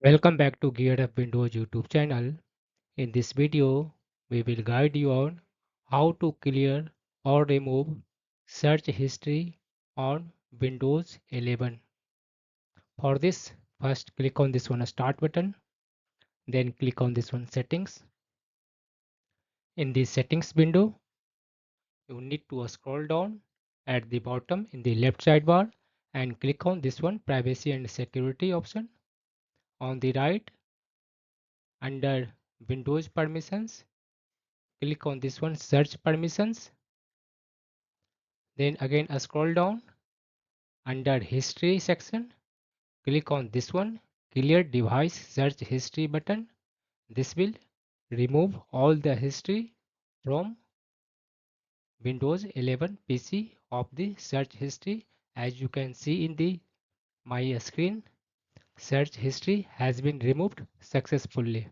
Welcome back to Geared Up Windows YouTube channel. In this video, we will guide you on how to clear or remove search history on Windows 11. For this, first click on this one Start button, then click on this one Settings. In the Settings window, you need to scroll down at the bottom in the left sidebar and click on this one Privacy and Security option. On the right, under Windows Permissions, click on this one Search Permissions. Then again scroll down under History section, click on this one Clear Device Search History button. This will remove all the history from Windows 11 PC of the search history. As you can see in the my screen, search history has been removed successfully.